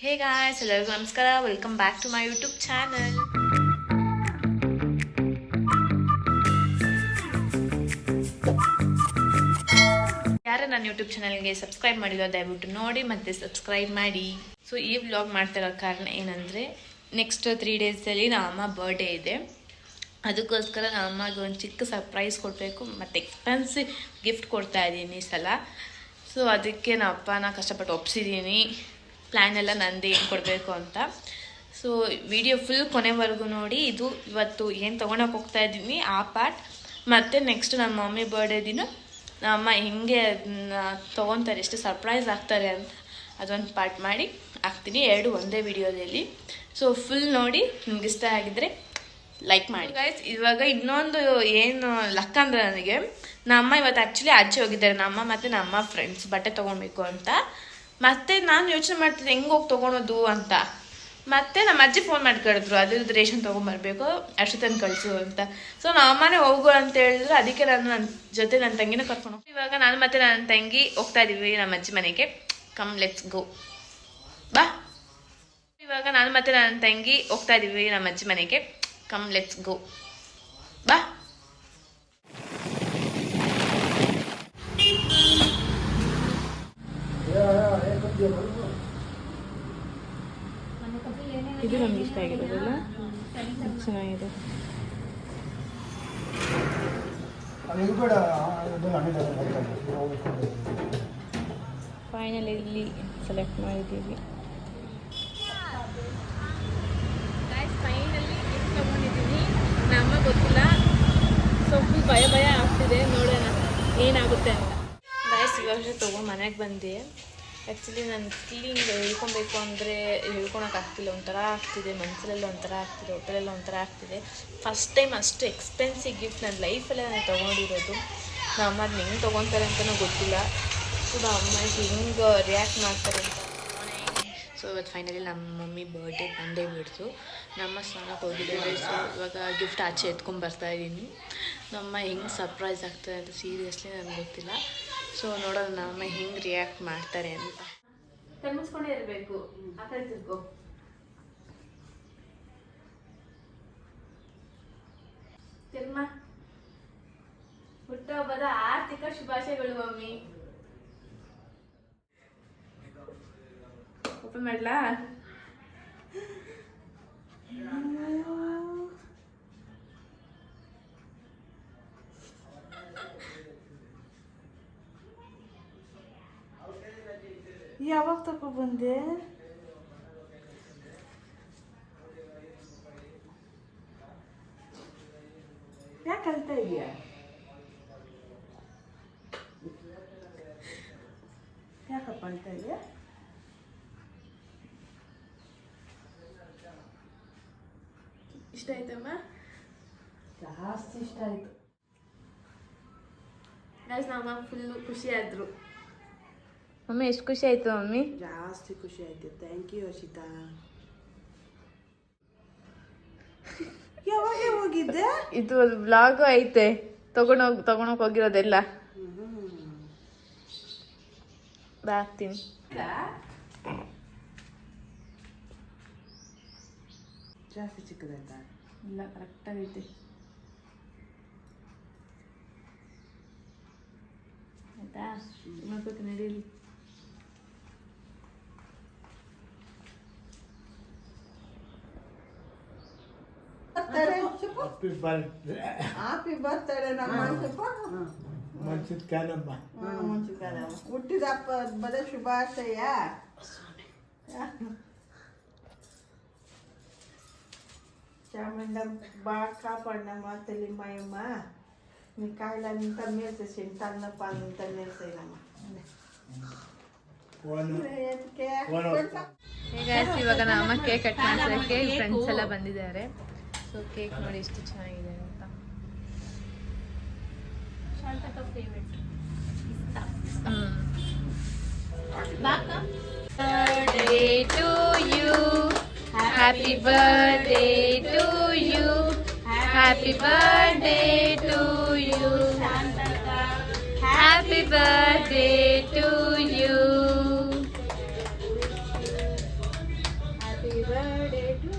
Hey guys, ಎಲ್ಲರಿಗೂ ನಮಸ್ಕಾರ. Welcome back to my YouTube channel. ಯಾರು ನನ್ನ ಯೂಟ್ಯೂಬ್ ಚಾನಲ್ಗೆ ಸಬ್ಸ್ಕ್ರೈಬ್ ಮಾಡಿರೋ ದಯವಿಟ್ಟು ನೋಡಿ ಮತ್ತು ಸಬ್ಸ್ಕ್ರೈಬ್ ಮಾಡಿ. ಸೊ ಈ ವ್ಲಾಗ್ ಮಾಡ್ತಿರೋ ಕಾರಣ ಏನಂದರೆ ನೆಕ್ಸ್ಟ್ 3 ಡೇಸಲ್ಲಿ ನಮ್ಮ ಅಮ್ಮ ಬರ್ಡೇ ಇದೆ. ಅದಕ್ಕೋಸ್ಕರ ನಮ್ಮ ಅಮ್ಮಗೆ ಒಂದು ಚಿಕ್ಕ ಸರ್ಪ್ರೈಸ್ ಕೊಡಬೇಕು ಮತ್ತು ಎಕ್ಸ್ಪೆನ್ಸಿವ್ ಗಿಫ್ಟ್ ಕೊಡ್ತಾ ಇದ್ದೀನಿ ಈ ಸಲ. ಸೊ ಅದಕ್ಕೆ ನಮ್ಮ ಅಪ್ಪನ ಕಷ್ಟಪಟ್ಟು ಒಪ್ಸಿದ್ದೀನಿ. ಪ್ಲ್ಯಾನ್ ಎಲ್ಲ ನಂದು ಏನು ಕೊಡಬೇಕು ಅಂತ. ಸೊ ವಿಡಿಯೋ ಫುಲ್ ಕೊನೆವರೆಗೂ ನೋಡಿ. ಇದು ಇವತ್ತು ಏನು ತೊಗೊಳಕ್ಕೆ ಹೋಗ್ತಾ ಇದ್ದೀನಿ ಆ ಪಾರ್ಟ್, ಮತ್ತು ನೆಕ್ಸ್ಟ್ ನಮ್ಮ ಮಮ್ಮಿ ಬರ್ಡೇ ದಿನ ನಮ್ಮಮ್ಮ ಹೆಂಗೆ ಅದನ್ನ ತೊಗೊತಾರೆ, ಎಷ್ಟು ಸರ್ಪ್ರೈಸ್ ಆಗ್ತಾರೆ ಅಂತ ಅದೊಂದು ಪಾರ್ಟ್ ಮಾಡಿ ಹಾಕ್ತೀನಿ, ಎರಡು ಒಂದೇ ವಿಡಿಯೋದಲ್ಲಿ. ಸೊ ಫುಲ್ ನೋಡಿ, ನಿಮ್ಗೆ ಇಷ್ಟ ಆಗಿದ್ದರೆ ಲೈಕ್ ಮಾಡಿ ಗೈಸ್. ಇವಾಗ ಇನ್ನೊಂದು ಏನು ಲಕ್ ಅಂದರೆ ನನಗೆ, ನಮ್ಮಮ್ಮ ಇವತ್ತು ಆ್ಯಕ್ಚುಲಿ ಆಚೆ ಹೋಗಿದ್ದಾರೆ, ನಮ್ಮಮ್ಮ ಮತ್ತು ನಮ್ಮ ಫ್ರೆಂಡ್ಸ್ ಬಟ್ಟೆ ತೊಗೊಳ್ಬೇಕು ಅಂತ. ಮತ್ತು ನಾನು ಯೋಚನೆ ಮಾಡ್ತಿದ್ದೆ ಹೆಂಗೆ ಹೋಗಿ ತೊಗೊಳೋದು ಅಂತ. ಮತ್ತು ನಮ್ಮ ಅಜ್ಜಿ ಫೋನ್ ಮಾಡಿ ಕರೆದ್ರು, ಅದ್ರದ್ದು ರೇಷನ್ ತೊಗೊಂಬರ್ಬೇಕು, ಅಷ್ಟೊತ್ತನ್ನು ಕಳಿಸು ಅಂತ. ಸೊ ನಮ್ಮ ಅಮ್ಮನೇ ಹೋಗು ಅಂತ ಹೇಳಿದ್ರು. ಅದಕ್ಕೆ ನಾನು ನನ್ನ ಜೊತೆ ನನ್ನ ತಂಗಿನ ಕರ್ಕೊಂಡು ಇವಾಗ ನಾನು ಮತ್ತು ನನ್ನ ತಂಗಿ ಹೋಗ್ತಾ ಇದ್ದೀವಿ ನಮ್ಮ ಅಜ್ಜಿ ಮನೆಗೆ. ಕಮ್ ಲೆಟ್ಸ್ ಗೋ ಬಾ. ಇವಾಗ ನಾನು ಮತ್ತು ನನ್ನ ತಂಗಿ ಹೋಗ್ತಾ ಇದ್ದೀವಿ ನಮ್ಮ ಅಜ್ಜಿ ಮನೆಗೆ. ಕಮ್ ಲೆಟ್ಸ್ ಗೋ ಬಾ. ಇದು ನಮ್ಗೆ ಇಷ್ಟ ಆಗಿರೋದಲ್ಲ, ಚೆನ್ನಾಗಿದೆ. ಫೈನಲಿ ಇಲ್ಲಿ ಸೆಲೆಕ್ಟ್ ಮಾಡಿದ್ದೀವಿ. ಫೈನಲಿ ಗಿಫ್ಟ್ ತೊಗೊಂಡಿದ್ದೀನಿ. ನಮ್ಮ ಗೊತ್ತಿಲ್ಲ, ಸೊ ಫುಲ್ ಭಯ ಆಗ್ತಿದೆ, ನೋಡೋಣ ಏನಾಗುತ್ತೆ ಅಂತ. ಗೈಸ್ ಇವಾಗ ತೊಗೊಂಡು ಮನೆಗೆ ಬಂದೆ. ಆ್ಯಕ್ಚುಲಿ ನಾನು ಫೀಲಿಂಗ್ ಹೇಳ್ಕೊಬೇಕು ಅಂದರೆ ಹೇಳ್ಕೊಳಕ್ಕಾಗ್ತಿಲ್ಲ, ಒಂಥರ ಆಗ್ತಿದೆ, ಮನಸ್ಸಲ್ಲೆಲ್ಲ ಒಂಥರ ಆಗ್ತಿದೆ, ಹೊಟ್ಟೆಲೆಲ್ಲ ಒಂಥರ ಆಗ್ತಿದೆ. ಫಸ್ಟ್ ಟೈಮ್ ಅಷ್ಟು ಎಕ್ಸ್ಪೆನ್ಸಿವ್ ಗಿಫ್ಟ್ ನನ್ನ ಲೈಫಲ್ಲೇ ನಾನು ತೊಗೊಂಡಿರೋದು. ನಮ್ಮ ಅಮ್ಮ ಅದನ್ನ ಹೆಂಗೆ ತೊಗೊತಾರೆ ಅಂತಲೂ ಗೊತ್ತಿಲ್ಲ. ಸೊ ನಮ್ಮ ಅಮ್ಮ ಹೆಂಗೆ ರಿಯಾಕ್ಟ್ ಮಾಡ್ತಾರೆ ಅಂತ. ಸೊ ಇವತ್ತು ಫೈನಲಿ ನಮ್ಮ ಮಮ್ಮಿ ಬರ್ಡೇ ಬಂದೇ ಬಿಡ್ತು. ನಮ್ಮ ಸ್ನಾನಕ್ಕೆ ಹೋಗಿದ್ದೇವೆ. ಸೊ ಇವಾಗ ಗಿಫ್ಟ್ ಆಚೆ ಎತ್ಕೊಂಡ್ಬರ್ತಾಯಿದ್ದೀನಿ. ನಮ್ಮ ಹೆಂಗೆ ಸರ್ಪ್ರೈಸ್ ಆಗ್ತದೆ ಅಂತ ಸೀರಿಯಸ್ಲಿ ನನಗೆ ಗೊತ್ತಿಲ್ಲ. ಸೊ ನೋಡೋಣ ನಮ್ಮ ಹೆಂಗೆ ರಿಯಾಕ್ಟ್ ಮಾಡ್ತಾರೆ ಅಂತ. ಕಣ್ಮುಚ್ಕೊಂಡೇ ಇರಬೇಕು, ಆ ಕಡೆ ತಿರ್ಗೋ. ತಿರ್ಮ ಹುಟ್ಟುಹಬ್ಬದ ಆರ್ಥಿಕ ಶುಭಾಶಯಗಳು ಮಮ್ಮಿ. ಓಪನ್ ಮಾಡ್ಲಾ? ಯಾವಾಗ ತಗೊಬಂದೆ? ಯಾಕೆ ಅಳ್ತಾ ಇದೆಯಾ? ಯಾಕಪ್ಪ ಅಳ್ತಾ ಇದೆಯಾ? ಇಷ್ಟ ಆಯ್ತಮ್ಮ? ಜಾಸ್ತಿ ಇಷ್ಟ ಆಯ್ತು. ನಮ್ಮ ಫುಲ್ಲು ಖುಷಿ ಆದ್ರು. ಮಮ್ಮಿ ಎಷ್ಟು ಖುಷಿ ಆಯ್ತು ಮಮ್ಮಿ? ಜಾಸ್ತಿ ಖುಷಿ ಆಯ್ತು. Thank you Harshita. ಯಾವಾಗ ಹೋಗಿದ್ದೆ? ಇದು ವ್ಲಾಗು ಐತೆ, ತಗೊಂಡೋಗಿ ಹೋಗಿರೋದೆಲ್ಲ ಹಾಕ್ತೀನಿ. ಜಾಸ್ತಿ ಚಿಕ್ಕದಾಯ್ತಾ? ಇಲ್ಲ, ಕರೆಕ್ಟಾಗೈತೆ. ಆಯ್ತಾ? ಮಾಡ್ಬೇಕು ನಡೀಲಿ. ಹ್ಯಾಪಿ ಬರ್ತ್ಡೇ ನಮ್ಮ ಹುಟ್ಟಿದ ಹಬ್ಬದ ಶುಭಾಶಯ. ಚಾಮುಂಡ ಬಾ ಕಾಪಾಡಮ್ಮ ತಲೆ ಮಾಯಮ್ಮ, నీ కాయలంతా మేసేసి తన్నప్ప అంతా మేసేయమ్మా. ಇವಾಗ ನಮ್ಮ ಕೇಕ್ ಕಟ್ ಮಾಡ್ಸೋಕ್ಕೆ ಫ್ರೆಂಡ್ಸ್ ಎಲ್ಲ ಬಂದಿದ್ದಾರೆ. ಸೊ ಕೇಕ್ ನೋಡಿ ಎಷ್ಟು ಚೆನ್ನಾಗಿದೆ ಅಂತ. Birthday to you, happy birthday to you, happy birthday to you, happy birthday to you. Birthday to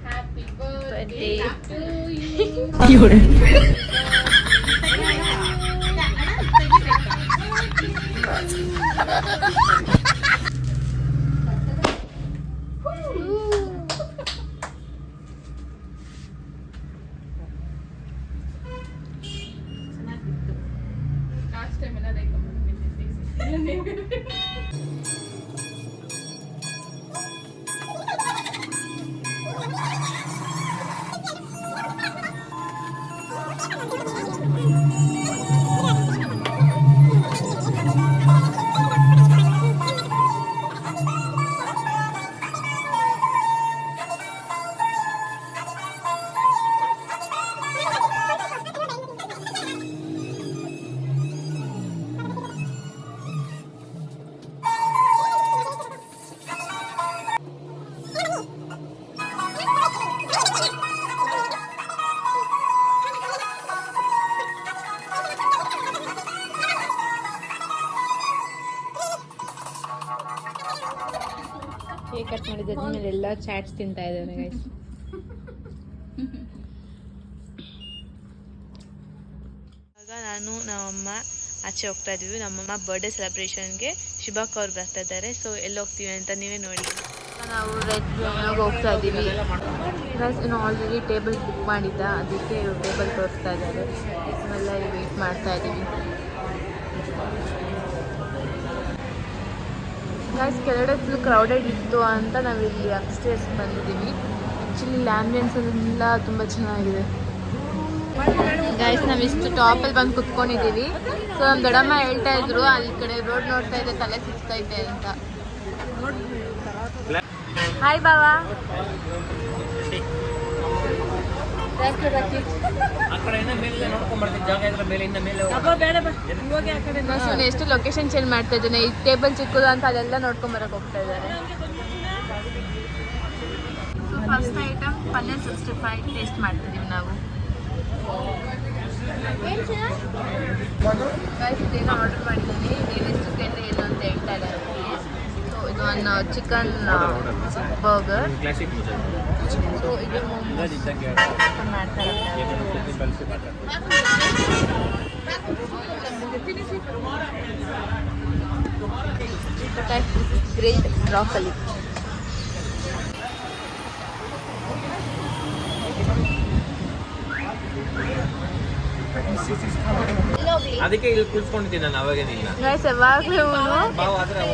happy birthday to you. Cake cut ಮಾಡಿದ್ದಾದ್ಮೇಲೆ ಎಲ್ಲ ಚಾಟ್ಸ್ ತಿಂತಾ ಇದ್ದಾರೆ ಗೈಸ್. ಆಗ ನಾನು ನಮ್ಮಮ್ಮ ಆಚೆ ಹೋಗ್ತಾ ಇದೀವಿ. ನಮ್ಮಮ್ಮ ಬರ್ಡೇ ಸೆಲೆಬ್ರೇಷನ್ಗೆ ಶುಭಾಕ್ ಅವ್ರು ಬರ್ತಾ ಇದ್ದಾರೆ. ಸೊ ಎಲ್ಲಿ ಹೋಗ್ತೀವಿ ಅಂತ ನೀವೇ ನೋಡಿ. ನಾವು ರೆಡ್ ಹೋಗ್ತಾ ಇದ್ದೀವಿ. ಇನ್ನು ಆಲ್ರೆಡಿ ಟೇಬಲ್ ಬುಕ್ ಮಾಡಿದ್ದ, ಅದಕ್ಕೆ ಟೇಬಲ್ ತೋರಿಸ್ತಾ ಇದ್ದಾರೆ. ಎಲ್ಲ ವೇಟ್ ಮಾಡ್ತಾ ಇದ್ದೀವಿ. ಗೈಸ್ ಕೆಳಗಡೆ ಫುಲ್ ಕ್ರೌಡೆಡ್ ಇತ್ತು ಅಂತ ನಾವಿಲ್ಲಿ ಅಪ್ಸ್ಟೇರ್ಸ್ ಬಂದಿದ್ದೀವಿ. ಆ್ಯಕ್ಚುಲಿ ಇಲ್ಲಿ ಆ್ಯಂಬಿಯನ್ಸ್ ಎಲ್ಲ ತುಂಬ ಚೆನ್ನಾಗಿದೆ. ಗೈಸ್ ನಾವಿಷ್ಟು ಟಾಪಲ್ಲಿ ಬಂದು ಕುತ್ಕೊಂಡಿದ್ದೀವಿ. ಸೊ ನಮ್ಮ ದೊಡ್ಡಮ್ಮ ಹೇಳ್ತಾ ಇದ್ರು ಅಲ್ಲಿ ಕಡೆ ರೋಡ್ ನೋಡ್ತಾ ಇದೆ ತಲೆ ಸಿಗ್ತೈತೆ ಅಂತ. ಹಾಯ್ ಬಾವಾ. ಎಷ್ಟು ಲೊಕೇಶನ್ ಚೇಂಜ್ ಮಾಡ್ತಾ ಇದ್ದಾನೆ. ಈ ಟೇಬಲ್ ಚಿಕ್ಕದು ಅಂತ ಅದೆಲ್ಲ ನೋಡ್ಕೊಂಡ್ ಬರಕ್ ಹೋಗ್ತಾ ಇದ್ದಾರೆ. ಫಸ್ಟ್ ಐಟಮ್ ಪನ್ನೀರ್ 65 ಟೇಸ್ಟ್ ಮಾಡ್ತಿದ್ದೀವಿ ನಾವು. ಇದೇನೋ ಆರ್ಡರ್ ಮಾಡಿದ್ದೀನಿ. ಏನೆಷ್ಟು ಕೇಳಿದ್ರೆ ಏನು ಅಂತ ಹೇಳ್ತಾ ಇದ್ದಾರೆ. ಸೊ ಇದು ಒಂದು ಚಿಕನ್ ಬರ್ಗರ್. ಸೊ ಇದು ಮಾಡ್ತಾ ಗ್ರಿಲ್ಡ್ ಬ್ರಾಕೊಲಿ. ಅದಕ್ಕೆ ಇಲ್ಲಿ ಕುಳಿಸ್ಕೊಂಡಿದ್ದೀನಿ ನಾನು ಅವಾಗೇನಿಲ್ಲ. ಗೈಸ್ ಯಾವಾಗಲೂ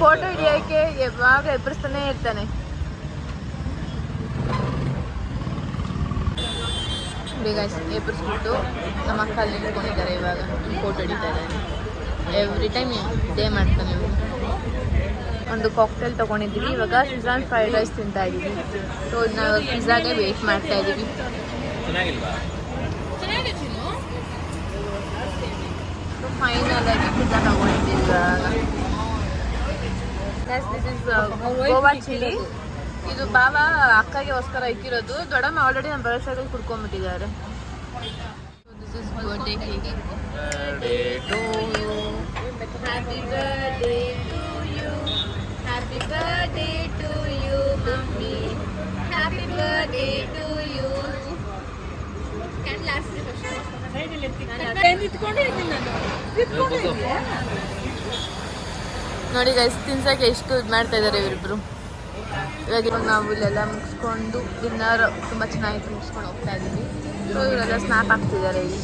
ಫೋಟೋ ಹಿಡಿಯೋಕ್ಕೆ ಯಾವಾಗ ಎಬ್ಬರಿಸ್ತಾನೆ ಇರ್ತಾನೆ. ಗೈಸ್ ಎಬ್ಬರಿಸ್ಬಿಟ್ಟು ನಮ್ಮ ಅಕ್ಕ ಅಲ್ಲಿ ನಿಂತ್ಕೊಂಡಿದ್ದಾರೆ. ಇವಾಗ ಫೋಟೋ ಹಿಡಿತಾ ಇದ್ದಾರೆ. ಎವ್ರಿ ಟೈಮ್ ಇದೇ ಮಾಡ್ತಾನೆ. ಒಂದು ಕಾಕ್ಟೇಲ್ ತೊಗೊಂಡಿದ್ದೀವಿ. ಇವಾಗ ಶಿಜಾನ್ ಫ್ರೈಡ್ ರೈಸ್ ತಿಂತಾ ಇದ್ದೀವಿ. ಸೊ ನಾವು ಪಿಜ್ಜಾಗೆ ವೆಯ್ಟ್ ಮಾಡ್ತಾ ಇದ್ದೀವಿ. ಚೆನ್ನಾಗಿಲ್ವಾ? ಫೈನಲ್ ಆಗಿ ಪಿಜ್ಜಾ ತಗೊಂಡಿದ್ದೀವಿ. This is Goa chilli. ಇದು ಬಾಬಾ ಅಕ್ಕಗೆಗೋಸ್ಕರ ಇಕ್ಕಿರೋದು. ದೊಡ್ಡಮ್ಮ ಆಲ್ರೆಡಿ ನಮ್ಮ ಬರೋಷ್ಟಾಗಲ್ಲಿ ಕುಡ್ಕೊಂಡ್ಬಿಟ್ಟಿದ್ದಾರೆ. This is birthday cake. Happy birthday to you. Happy birthday to you mummy. Happy birthday to you. ನೋಡಿ ಗೈಸ್ ತಿನ್ಸಕ್ಕೆ ಎಷ್ಟು ಇದು ಮಾಡ್ತಾ ಇದ್ದಾರೆ ಇವರಿಬ್ರು. ಇವಾಗ ನಾವು ಇಲ್ಲೆಲ್ಲ ಮುಗಿಸ್ಕೊಂಡು ಡಿನ್ನರ್ ತುಂಬ ಚೆನ್ನಾಗಿತ್ತು ಮುಗಿಸ್ಕೊಂಡು ಹೋಗ್ತಾ ಇದ್ದೀವಿ. ಸೊ ಇವರೆಲ್ಲ ಸ್ನ್ಯಾಪ್ ಹಾಕ್ತಿದ್ದಾರೆ ಇಲ್ಲಿ.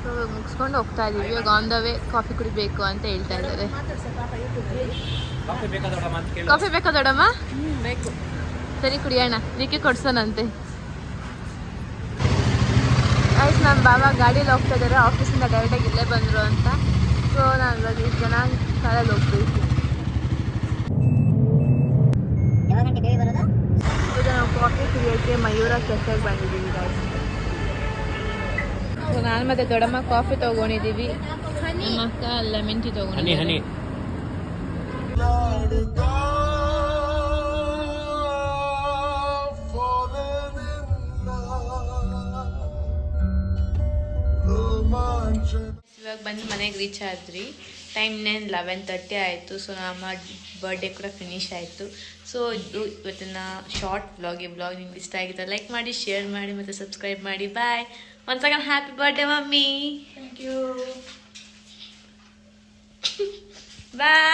ಸೊ ಮುಗಿಸ್ಕೊಂಡು ಹೋಗ್ತಾ ಇದ್ದೀವಿ. ಇವಾಗ ಆನ್ ದ ವೇ ಕಾಫಿ ಕುಡಿಬೇಕು ಅಂತ ಹೇಳ್ತಾ ಇದ್ದಾರೆ. ಕಾಫಿ ಬೇಕಾ ದೊಡ್ಡಮ್ಮ? ಬೇಕು. ಸರಿ ಕುಡಿಯೋಣ. ನೀಕೆ ಕೊಡ್ಸೋಣಂತೆ. ಆಯ್ತು ನಮ್ಮ ಬಾಬಾ ಗಾಡೀಲಿ ಹೋಗ್ತಾ ಇದ್ದಾರೆ. ಆಫೀಸಿಂದ ಡೈರೆಕ್ಟಾಗಿ ಇಲ್ಲೇ ಬಂದರು ಅಂತ. ಸೊ ನಾವು ಇವಾಗ ಇಷ್ಟು ಜನ ಕಾರಲ್ಲಿ ಹೋಗ್ಬೇಕು. ಇವಾಗ ನಾವು ಕಾಫಿ ಕುಡಿಯೋಕ್ಕೆ ಮಯೂರ ಕೆಫೆಗೆ ಬಂದಿದ್ದೀವಿ ಗಾಯ್ಸ್. ಸೊ ನಾನು ಮತ್ತೆ ದೊಡ್ಡಮ್ಮ ಕಾಫಿ ತೊಗೊಂಡಿದ್ದೀವಿ. ನಮ್ಮ ಅಕ್ಕ ಲೆಮನ್ ಟೀ ತೊಗೊಂಡಿದ್ದೀವಿ. ಇವಾಗ ಬಂದು ಮನೆಗೆ ರೀಚ್ ಆದ್ರಿ. ಟೈಮ್ 11:30 ಆಯಿತು. ಸೊ ನಮ್ಮ ಬರ್ಡೇ ಕೂಡ ಫಿನಿಶ್ ಆಯಿತು. ಸೊ ಇದು ಇವತ್ತಿನ ಶಾರ್ಟ್ ವ್ಲಾಗ್. ಈ ವ್ಲಾಗ್ ನಿಮ್ಗೆ ಇಷ್ಟ ಆಗಿದ್ರೆ ಲೈಕ್ ಮಾಡಿ, ಶೇರ್ ಮಾಡಿ ಮತ್ತು ಸಬ್ಸ್ಕ್ರೈಬ್ ಮಾಡಿ. Bye. Once again happy birthday mummy. Thank you. Bye.